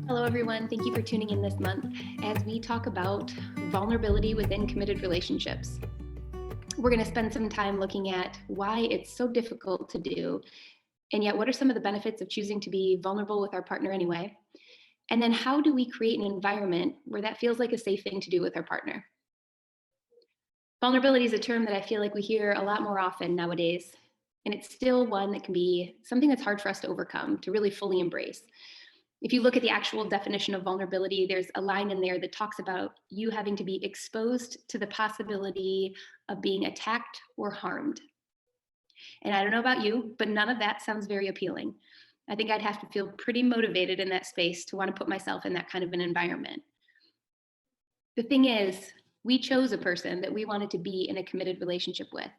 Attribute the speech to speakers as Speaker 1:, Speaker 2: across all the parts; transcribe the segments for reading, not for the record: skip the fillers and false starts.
Speaker 1: Hello, everyone. Thank you for tuning in this month as we talk about vulnerability within committed relationships. We're going to spend some time looking at why it's so difficult to do, and yet what are some of the benefits of choosing to be vulnerable with our partner anyway? And then how do we create an environment where that feels like a safe thing to do with our partner? Vulnerability is a term that I feel like we hear a lot more often nowadays, and it's still one that can be something that's hard for us to overcome, to really fully embrace. If you look at the actual definition of vulnerability, there's a line in there that talks about you having to be exposed to the possibility of being attacked or harmed. And I don't know about you, but none of that sounds very appealing. I think I'd have to feel pretty motivated in that space to want to put myself in that kind of an environment. The thing is, we chose a person that we wanted to be in a committed relationship with,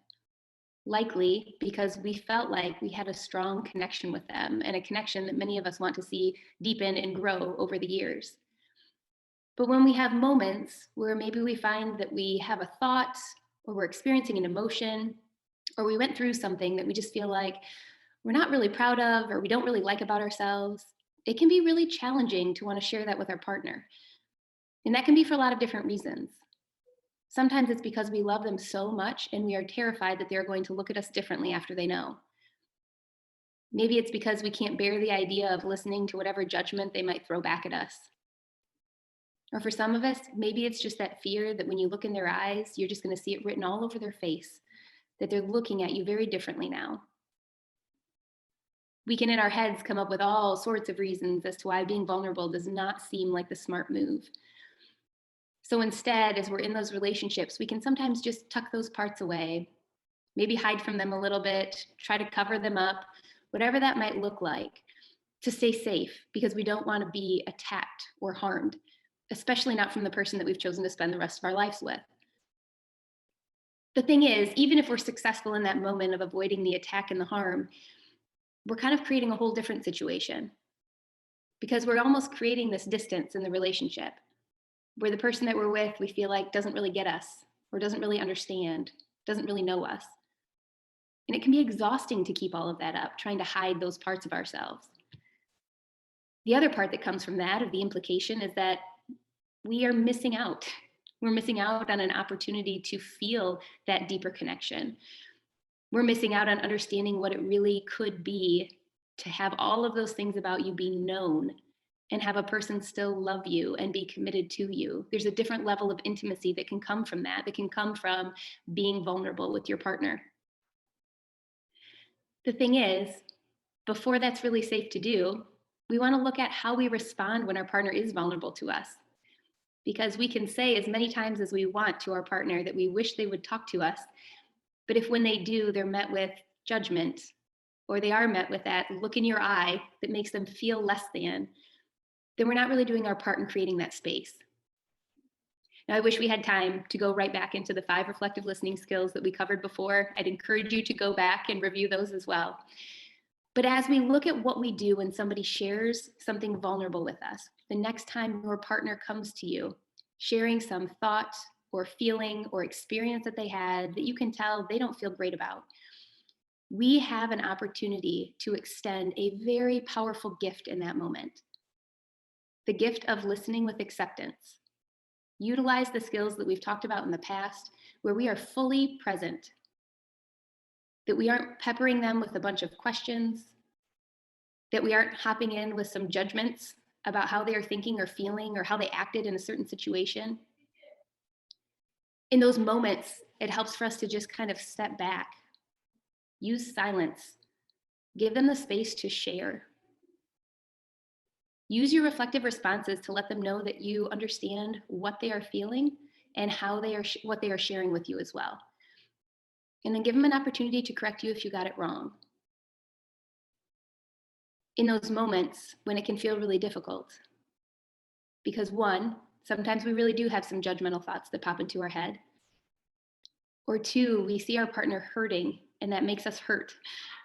Speaker 1: likely because we felt like we had a strong connection with them and a connection that many of us want to see deepen and grow over the years. But when we have moments where maybe we find that we have a thought or we're experiencing an emotion or we went through something that we just feel like we're not really proud of or we don't really like about ourselves, it can be really challenging to want to share that with our partner. And that can be for a lot of different reasons. Sometimes it's because we love them so much and we are terrified that they're going to look at us differently after they know. Maybe it's because we can't bear the idea of listening to whatever judgment they might throw back at us. Or for some of us, maybe it's just that fear that when you look in their eyes, you're just going to see it written all over their face, that they're looking at you very differently now. We can in our heads come up with all sorts of reasons as to why being vulnerable does not seem like the smart move. So instead, as we're in those relationships, we can sometimes just tuck those parts away, maybe hide from them a little bit, try to cover them up, whatever that might look like, to stay safe because we don't want to be attacked or harmed, especially not from the person that we've chosen to spend the rest of our lives with. The thing is, even if we're successful in that moment of avoiding the attack and the harm, we're kind of creating a whole different situation because we're almost creating this distance in the relationship where the person that we're with, we feel like doesn't really get us or doesn't really understand, doesn't really know us. And it can be exhausting to keep all of that up, trying to hide those parts of ourselves. The other part that comes from that, of the implication, is that we are missing out. We're missing out on an opportunity to feel that deeper connection. We're missing out on understanding what it really could be to have all of those things about you be known and have a person still love you and be committed to you. There's a different level of intimacy that can come from that can come from being vulnerable with your partner. The thing is, before that's really safe to do, we want to look at how we respond when our partner is vulnerable to us. Because we can say as many times as we want to our partner that we wish they would talk to us, but if when they do, they're met with judgment, or they are met with that look in your eye that makes them feel less than, then we're not really doing our part in creating that space. Now, I wish we had time to go right back into the 5 reflective listening skills that we covered before. I'd encourage you to go back and review those as well. But as we look at what we do when somebody shares something vulnerable with us, the next time your partner comes to you, sharing some thought or feeling or experience that they had that you can tell they don't feel great about, we have an opportunity to extend a very powerful gift in that moment. The gift of listening with acceptance. Utilize the skills that we've talked about in the past, where we are fully present, that we aren't peppering them with a bunch of questions, that we aren't hopping in with some judgments about how they are thinking or feeling or how they acted in a certain situation. In those moments, it helps for us to just kind of step back, use silence, give them the space to share. Use your reflective responses to let them know that you understand what they are feeling and how what they are sharing with you as well. And then give them an opportunity to correct you if you got it wrong. In those moments when it can feel really difficult, because one, sometimes we really do have some judgmental thoughts that pop into our head. Or two, we see our partner hurting and that makes us hurt.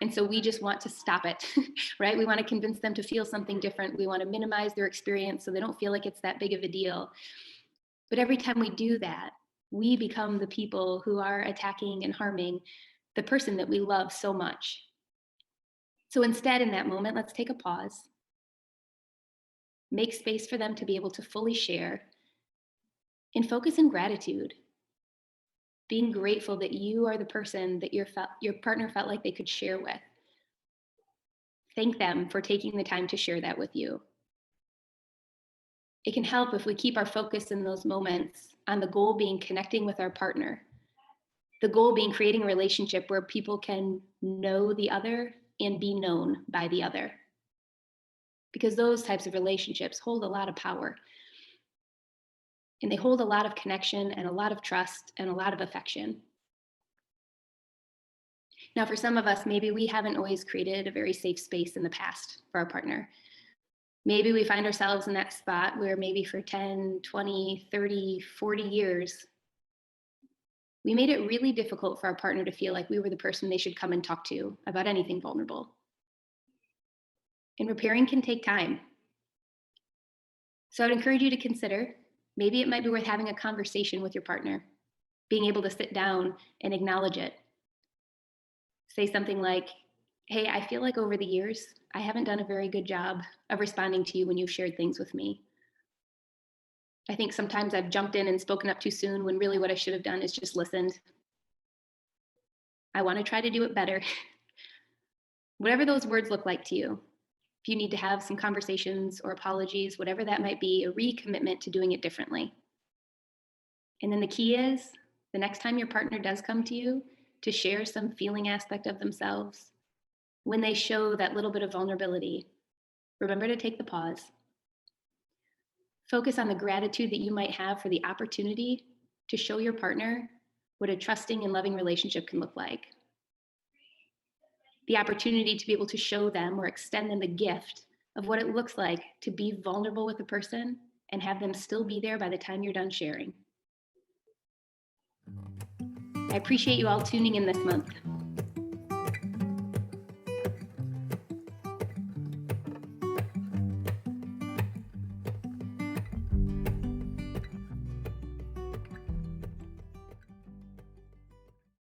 Speaker 1: And so we just want to stop it, right? We want to convince them to feel something different. We want to minimize their experience so they don't feel like it's that big of a deal. But every time we do that, we become the people who are attacking and harming the person that we love so much. So instead, in that moment, let's take a pause. Make space for them to be able to fully share, and focus in gratitude, being grateful that you are the person that your partner felt like they could share with. Thank them for taking the time to share that with you. It can help if we keep our focus in those moments on the goal being connecting with our partner, the goal being creating a relationship where people can know the other and be known by the other. Because those types of relationships hold a lot of power, and they hold a lot of connection and a lot of trust and a lot of affection. Now, for some of us, maybe we haven't always created a very safe space in the past for our partner. Maybe we find ourselves in that spot where maybe for 10, 20, 30, 40 years, we made it really difficult for our partner to feel like we were the person they should come and talk to about anything vulnerable. And repairing can take time. So I would encourage you to consider, maybe it might be worth having a conversation with your partner, being able to sit down and acknowledge it. Say something like, hey, I feel like over the years, I haven't done a very good job of responding to you when you've shared things with me. I think sometimes I've jumped in and spoken up too soon when really what I should have done is just listened. I want to try to do it better. Whatever those words look like to you, if you need to have some conversations or apologies, whatever that might be, a recommitment to doing it differently. And then the key is the next time your partner does come to you to share some feeling aspect of themselves, when they show that little bit of vulnerability, remember to take the pause. Focus on the gratitude that you might have for the opportunity to show your partner what a trusting and loving relationship can look like. The opportunity to be able to show them or extend them the gift of what it looks like to be vulnerable with a person and have them still be there by the time you're done sharing. I appreciate you all tuning in this month.